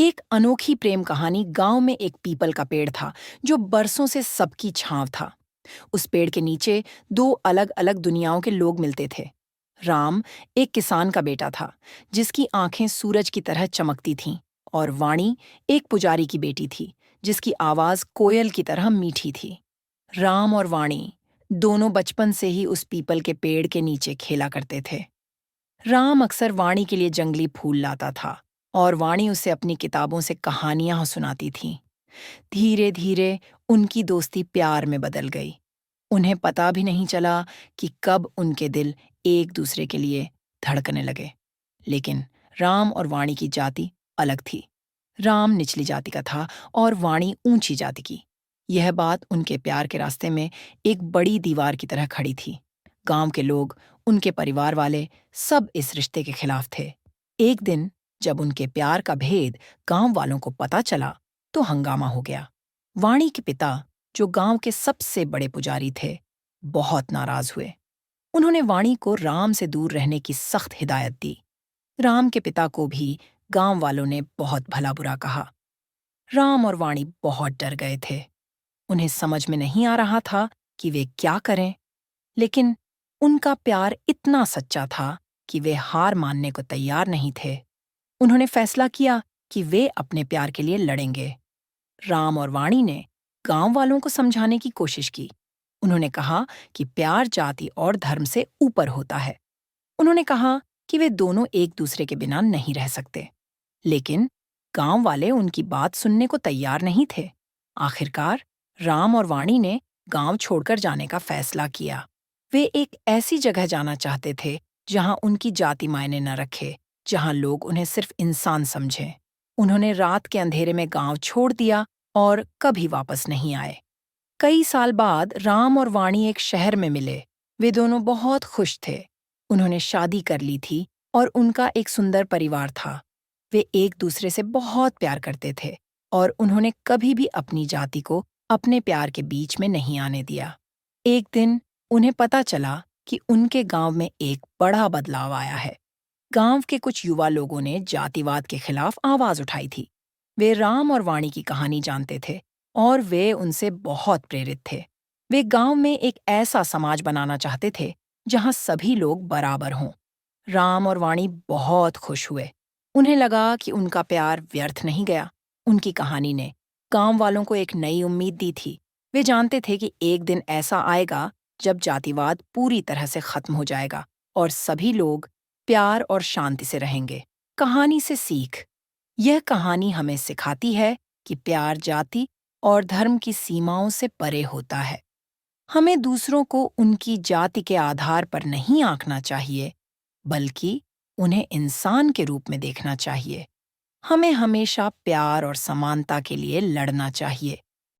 एक अनोखी प्रेम कहानी। गांव में एक पीपल का पेड़ था जो बरसों से सबकी छांव था। उस पेड़ के नीचे दो अलग अलग दुनियाओं के लोग मिलते थे। राम एक किसान का बेटा था जिसकी आंखें सूरज की तरह चमकती थीं, और वाणी एक पुजारी की बेटी थी जिसकी आवाज कोयल की तरह मीठी थी। राम और वाणी दोनों बचपन से ही उस पीपल के पेड़ के नीचे खेला करते थे। राम अक्सर वाणी के लिए जंगली फूल लाता था और वाणी उसे अपनी किताबों से कहानियां सुनाती थीं। धीरे धीरे उनकी दोस्ती प्यार में बदल गई। उन्हें पता भी नहीं चला कि कब उनके दिल एक दूसरे के लिए धड़कने लगे। लेकिन राम और वाणी की जाति अलग थी। राम निचली जाति का था और वाणी ऊंची जाति की। यह बात उनके प्यार के रास्ते में एक बड़ी दीवार की तरह खड़ी थी। गांव के लोग, उनके परिवार वाले, सब इस रिश्ते के खिलाफ थे। एक दिन जब उनके प्यार का भेद गांव वालों को पता चला तो हंगामा हो गया। वाणी के पिता, जो गांव के सबसे बड़े पुजारी थे, बहुत नाराज हुए। उन्होंने वाणी को राम से दूर रहने की सख्त हिदायत दी। राम के पिता को भी गांव वालों ने बहुत भला बुरा कहा। राम और वाणी बहुत डर गए थे। उन्हें समझ में नहीं आ रहा था कि वे क्या करें। लेकिन उनका प्यार इतना सच्चा था कि वे हार मानने को तैयार नहीं थे। उन्होंने फैसला किया कि वे अपने प्यार के लिए लड़ेंगे। राम और वाणी ने गांव वालों को समझाने की कोशिश की। उन्होंने कहा कि प्यार जाति और धर्म से ऊपर होता है। उन्होंने कहा कि वे दोनों एक दूसरे के बिना नहीं रह सकते। लेकिन गांव वाले उनकी बात सुनने को तैयार नहीं थे। आखिरकार राम और वाणी ने गांव छोड़कर जाने का फैसला किया। वे एक ऐसी जगह जाना चाहते थे जहां उनकी जाति मायने न रखे, जहां लोग उन्हें सिर्फ इंसान समझें। उन्होंने रात के अंधेरे में गांव छोड़ दिया और कभी वापस नहीं आए। कई साल बाद राम और वाणी एक शहर में मिले। वे दोनों बहुत खुश थे। उन्होंने शादी कर ली थी और उनका एक सुंदर परिवार था। वे एक दूसरे से बहुत प्यार करते थे और उन्होंने कभी भी अपनी जाति को अपने प्यार के बीच में नहीं आने दिया। एक दिन उन्हें पता चला कि उनके गांव में एक बड़ा बदलाव आया है। गांव के कुछ युवा लोगों ने जातिवाद के खिलाफ आवाज उठाई थी। वे राम और वाणी की कहानी जानते थे और वे उनसे बहुत प्रेरित थे। वे गांव में एक ऐसा समाज बनाना चाहते थे जहां सभी लोग बराबर हों। राम और वाणी बहुत खुश हुए। उन्हें लगा कि उनका प्यार व्यर्थ नहीं गया। उनकी कहानी ने गांव वालों को एक नई उम्मीद दी थी। वे जानते थे कि एक दिन ऐसा आएगा जब जातिवाद पूरी तरह से खत्म हो जाएगा और सभी लोग प्यार और शांति से रहेंगे। कहानी से सीख। यह कहानी हमें सिखाती है कि प्यार जाति और धर्म की सीमाओं से परे होता है। हमें दूसरों को उनकी जाति के आधार पर नहीं आंकना चाहिए, बल्कि उन्हें इंसान के रूप में देखना चाहिए। हमें हमेशा प्यार और समानता के लिए लड़ना चाहिए।